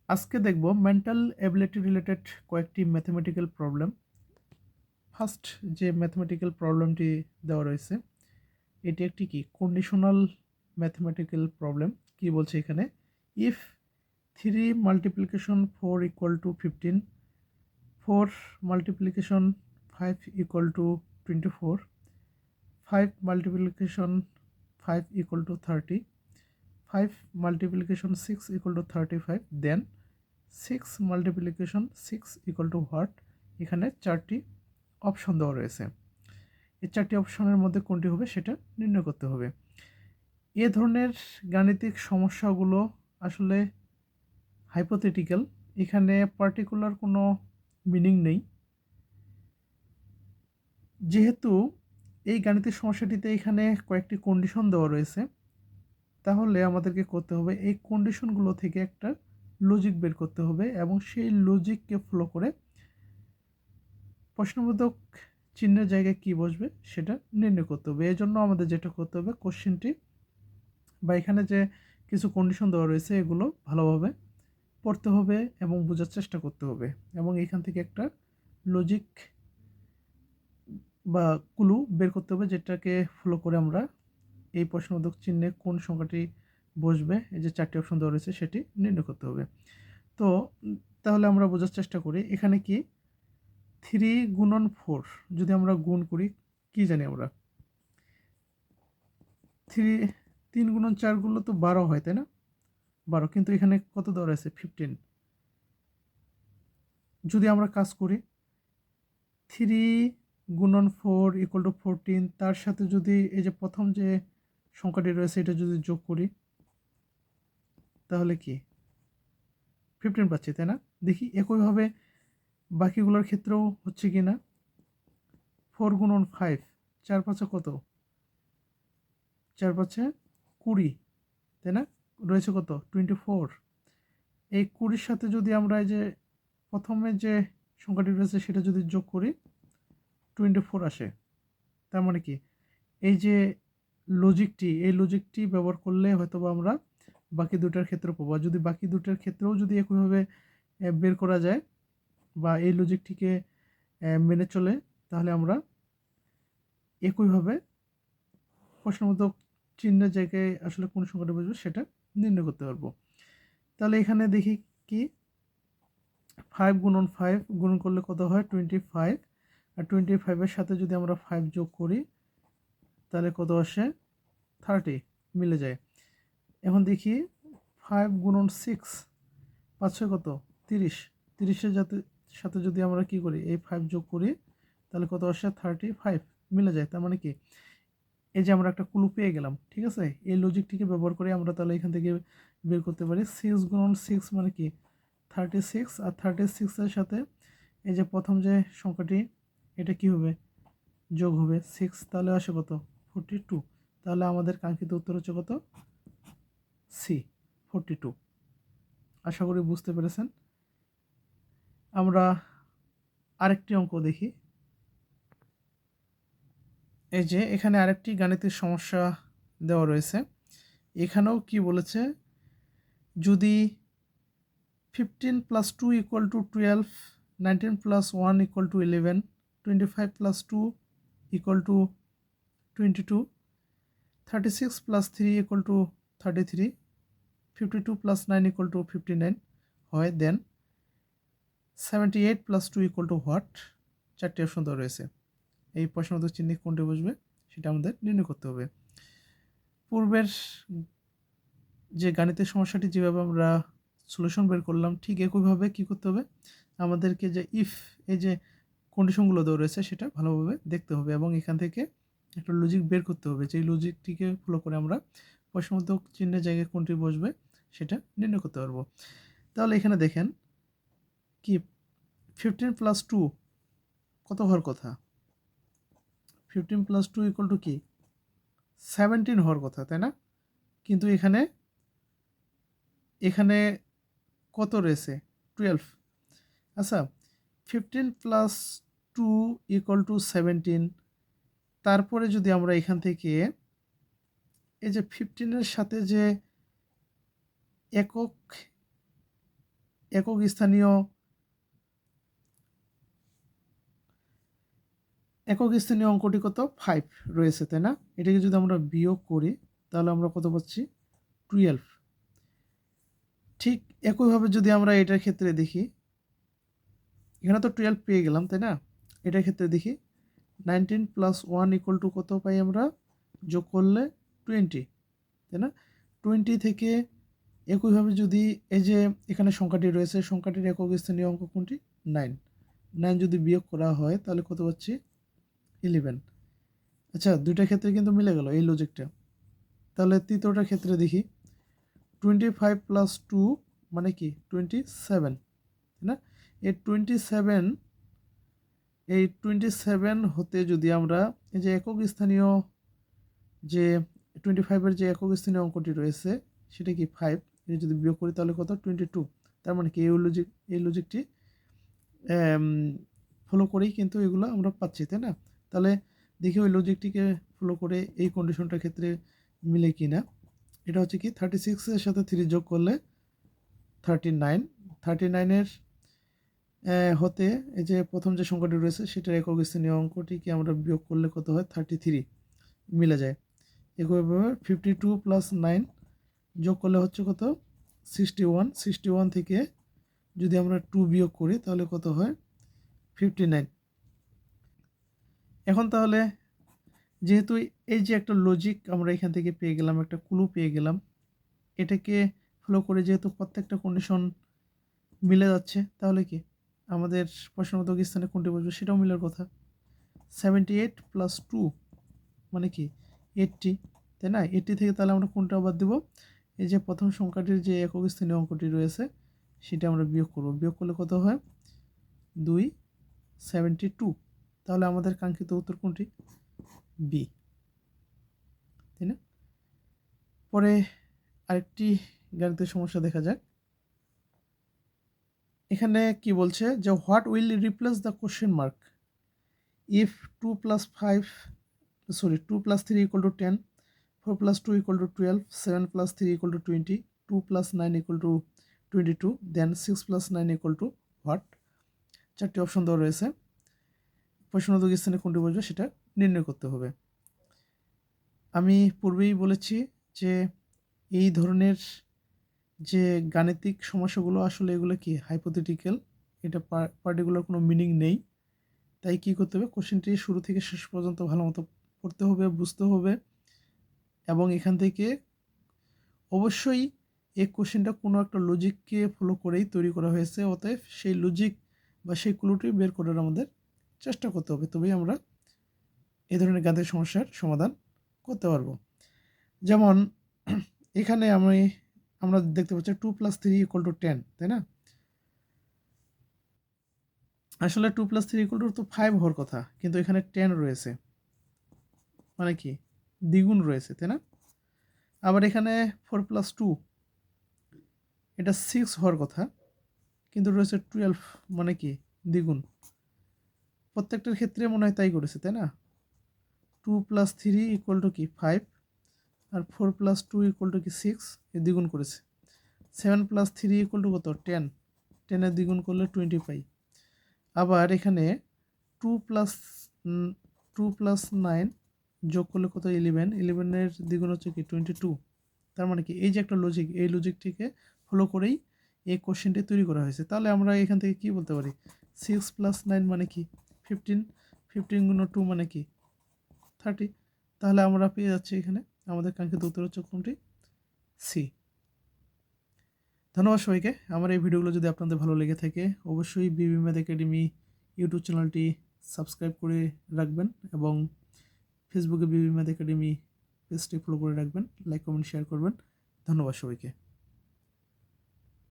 আজকে দেখব mental ability related কয়েকটি ম্যাথমেটিক্যাল প্রবলেম। ফার্স্ট যে ম্যাথমেটিক্যাল প্রবলেমটি দেওয়া রয়েছে এটি একটি কি কন্ডিশনাল ম্যাথমেটিক্যাল প্রবলেম। কি বলছে এখানে, if 3 multiplication 4 = 15, 4 multiplication 5 = 24, 5 multiplication 5 = 30, 5 multiplication 6 = 35, then 6 multiplication 6 = what? এখানে চারটি অপশন দেওয়া রয়েছে। এই চারটি অপশনের মধ্যে কোনটি হবে সেটা নির্ণয় করতে হবে। এ ধরনের গাণিতিক সমস্যাগুলো আসলে হাইপোথেটিক্যাল, এখানে পার্টিকুলার কোনো মিনিং নেই। যেহেতু এই গাণিতিক সমস্যাটিতে এখানে কয়েকটি কন্ডিশন দেওয়া রয়েছে, তাহলে আমাদেরকে করতে হবে এই কন্ডিশনগুলো থেকে একটা লজিক বের করতে হবে এবং সেই লজিককে ফলো করে প্রশ্নবোধক চিহ্নের জায়গায় কি বসবে সেটা নির্ণয় করতে হবে। এই জন্য আমাদের যেটা করতে হবে, কোশ্চেনটি বা এখানে যে কিছু কন্ডিশন দেওয়া রয়েছে এগুলো ভালোভাবে পড়তে হবে এবং বোঝার চেষ্টা করতে হবে এবং এখান থেকে একটা লজিক বা ক্লু বের করতে হবে, যেটাকে ফলো করে আমরা এই প্রশ্নবোধক চিহ্নে কোন সংখ্যাটি বসবে, এই যে চারটি অপশন দেওয়া রয়েছে সেটি নির্ণয় করতে হবে। তো তাহলে আমরা বোঝার চেষ্টা করি, এখানে কি 3 × 4 যদি আমরা গুণ করি, কি জানি আমরা 3 × 4 গুলো তো 12 হয়, তাই না? 12, কিন্তু এখানে কত দেওয়া রয়েছে 15। যদি আমরা কাজ করি 3 × 4 = 14, তার সাথে যদি এই যে প্রথম যে সংখ্যাটি রয়েছে এটা যদি যোগ করি তাহলে কি 15 পাচ্ছি, তাই না? দেখি একইভাবে বাকিগুলোর ক্ষেত্রেও হচ্ছে কি না। 4 × 5, 4 5 কত, 4 5 20, তাই না? রয়েছে কত 24। এই 20-র সাথে যদি আমরা এই যে প্রথমে যে সংখ্যাটি রয়েছে সেটা যদি যোগ করি 24 আসে। তার মানে কি এই যে এই লজিকটি ব্যবহার করলে হয়তোবা আমরা বাকি দুটার ক্ষেত্রে পাবো। যদি বাকি দুটার ক্ষেত্রেও যদি একইভাবে বের করা যায় বা এই লজিকটিকে মেনে চলে, তাহলে আমরা একইভাবে প্রশ্নবোধক চিহ্নের জায়গায় আসলে কোন সংখ্যাটা বসবে সেটা নির্ণয় করতে পারবো। তাহলে এখানে দেখি কি 5 × 5 গুণ করলে কত হয় 25, আর 25-এর সাথে যদি আমরা 5 যোগ করি তাহলে কত আসে 30, মিলে যায়। এখন দেখি 5 × 6, 5 6 কত 30, 30-এর সাথে যদি আমরা কি করি এই 5 যোগ করি তাহলে কত আসে 35, মিলে যায়। তার মানে কি এই যে আমরা একটা ক্লু পেয়ে গেলাম, ঠিক আছে? এই লজিকটিকে ব্যবহার করে আমরা তাহলে এখান থেকে বের করতে পারি 6 × 6 মানে কি 36, আর 36-এর সাথে এই যে প্রথম যে সংখ্যাটি এটা কি হবে যোগ হবে 6, তাহলে আসে কত 42। তাহলে আমাদের কাঙ্ক্ষিত উত্তর হচ্ছে কত সি 42। আশা করি বুঝতে পেরেছেন। আমরা আরেকটি অঙ্ক দেখি। এই যে এখানে আরেকটি গাণিতিক সমস্যা দেওয়া রয়েছে। এখানেও কি বলেছে, যদি 15 + 2 = 12, 19 + 1 = 11, 25 + 2 = 22, 36 + 3 = 33, 52 + 9 = 59 হয়, দেন 78 + 2 = what? চারটি অপশন দেওয়া রয়েছে। এই প্রশ্নবোধক চিহ্নে কোনটি বসবে সেটা আমাদের নির্ণয় করতে হবে। পূর্বের যে গাণিতিক সমস্যাটি যেভাবে আমরা সলিউশন বের করলাম ঠিক একইভাবে কি করতে হবে, আমাদেরকে যে এই যে কন্ডিশনগুলো দেওয়া রয়েছে সেটা ভালোভাবে দেখতে হবে এবং এখান থেকে একটা লজিক বের করতে হবে, যেই লজিকটিকে ফলো করে আমরা প্রশ্নবোধক চিহ্নের জায়গায় কোনটি বসবে সেটা নির্ণয় করতে পারবো। তাহলে এখানে দেখেন কি 15 + 2 কত হওয়ার কথা, 15 + 2 = কি 17 হওয়ার কথা, তাই না? কিন্তু এখানে এখানে কত রয়েছে 12। আচ্ছা, 15 + 2 = 17, তারপরে যদি আমরা এখান থেকে এই যে 15-এর সাথে যে একক একক স্থানীয় অঙ্কটি কত 5 রয়েছে, তাই না? এটাকে যদি আমরা বিয়োগ করি তাহলে আমরা কত পাচ্ছি 12। ঠিক একইভাবে যদি আমরা এটার ক্ষেত্রে দেখি, এখানে তো 12 পেয়ে গেলাম, তাই না? এটার ক্ষেত্রে দেখি 19 + 1 = কত পাই আমরা, যোগ করলে 20, তাই না? 20 থেকে একইভাবে যদি এই যে এখানে সংখ্যাটি রয়েছে, সংখ্যাটির একক স্থানীয় অঙ্ক কোনটি 9, 9 যদি বিয়োগ করা হয় তাহলে কত পাচ্ছি 11। আচ্ছা, দুইটার ক্ষেত্রে কিন্তু মিলে গেল এই লজিকটা। তাহলে তৃতীয়টার ক্ষেত্রে দেখি 25 + 2 মানে কি 27, তাই না? এই 27 হতে যদি আমরা এই যে একক স্থানীয় যে 25-এর যে একক স্থানীয় অঙ্কটি রয়েছে সেটা কি 5, এটা যদি বিয়োগ করি তাহলে কত 22। তার মানে কি এই লজিকটি ফলো করেই কিন্তু এগুলো আমরা পাচ্ছি, তাই না? তাহলে দেখি ওই লজিকটিকে ফলো করে এই কন্ডিশনটার ক্ষেত্রে মিলে কি না। এটা হচ্ছে কি 36-এর সাথে 3 যোগ করলে 39, 39-এর হতে এই যে প্রথম যে সংখ্যাটি রয়েছে সেটার একক স্থানীয় অঙ্কটিকে আমরা বিয়োগ করলে কত হয় 33 মিলে যায়। একইভাবে 52 + 9 যোগ করলে হচ্ছে কত 61, 61 থেকে যদি আমরা 2 বিয়োগ করি তাহলে কত হয় 59। এখন তাহলে যেহেতু এই যে একটা লজিক আমরা এখান থেকে পেয়ে গেলাম, একটা ক্লু পেয়ে গেলাম, এটাকে ফলো করে যেহেতু প্রত্যেকটা কন্ডিশন মিলে যাচ্ছে, তাহলে কি আমাদের প্রশ্নবোধক স্থানে কোনটি বসবে সেটাও মিলার কথা। 78 + 2 মানে কি 80, তাই না? 80 থেকে তাহলে আমরা কোনটা বাদ দেব, এই যে প্রথম সংখ্যাটির যে একক স্থানীয় অঙ্কটি রয়েছে সেটা আমরা বিয়োগ করব। বিয়োগ করলে কত হয় 2, 72। তাহলে আমাদের কাঙ্ক্ষিত উত্তর কোনটি বি, তাই না? পরে আরেকটি গাণিতিক সমস্যা দেখা যাক। এখানে কি বলছে যে what will replace the question mark if 2 + 3 = 10, 4 + 2 = 12, 7 + 3 = 20, 2 + 9 = 22, then 6 + 9 = what. চারটি অপশন দেওয়া রয়েছে, প্রশ্নবোধক স্থানে কোনটি বসবে সেটা নির্ণয় করতে হবে। আমি পূর্বেই বলেছি যে এই ধরনের যে গাণিতিক সমস্যাগুলো আসলে এগুলো কি হাইপোথেটিক্যাল, এটা পার্টিকুলার কোনো মিনিং নেই। তাই কি করতে হবে, কোশ্চেনটি শুরু থেকে শেষ পর্যন্ত ভালো মতো পড়তে হবে, বুঝতে হবে, এবং এখান থেকে অবশ্যই এই কোশ্চেনটা কোনো একটা লজিককে ফলো করেই তৈরি করা হয়েছে, অতএব সেই লজিক বা সেই ক্লুটি বের করার আমাদের চেষ্টা করতে হবে, তবেই আমরা এই ধরনের গাণিতিক সমস্যার সমাধান করতে পারবো। যেমন এখানে আমরা দেখতে পাচ্ছি 2 + 3 = 10, তাই না? আসলে 2 + 3 = তো 5 হওয়ার কথা, কিন্তু এখানে 10 রয়েছে, মানে কি দ্বিগুণ রয়েছে, তাই না? আবার এখানে 4 + 2 এটা 6 হওয়ার কথা, কিন্তু রয়েছে 12, মানে কি দ্বিগুণ। প্রত্যেকটার ক্ষেত্রে মনে হয় তাই করেছে, তাই না? 2 + 3 = কি 5, আর 4 + 2 = কি 6, এ দ্বিগুণ করেছে। 7 + 3 = কত 10, 10 এর দ্বিগুণ করলে 20 পাই। আবার এখানে 2 + 9 যোগ করলে কত 11, 11 এর দ্বিগুণ হচ্ছে কি 22। তার মানে কি এই যে একটা লজিক, এই লজিকটিকে ফলো করেই এই কোশ্চেনটি তৈরি করা হয়েছে। তাহলে আমরা এখান থেকে কি বলতে পারি 6 + 9 মানে কি 15, 15 × 2 মানে কি 30। তাহলে আমরা পেয়ে যাচ্ছি এখানে আমাদের কাঙ্ক্ষিত উত্তর হচ্ছে কোনটি সি। ধন্যবাদ সবাইকে। আমার এই ভিডিওগুলো যদি আপনাদের ভালো লেগে থাকে অবশ্যই বিবি ম্যাথ একাডেমি ইউটিউব চ্যানেলটি সাবস্ক্রাইব করে রাখবেন, এবং ফেসবুকে বিবি ম্যাথ একাডেমি পেজটি ফলো করে রাখবেন, লাইক কমেন্ট শেয়ার করবেন। ধন্যবাদ সবাইকে।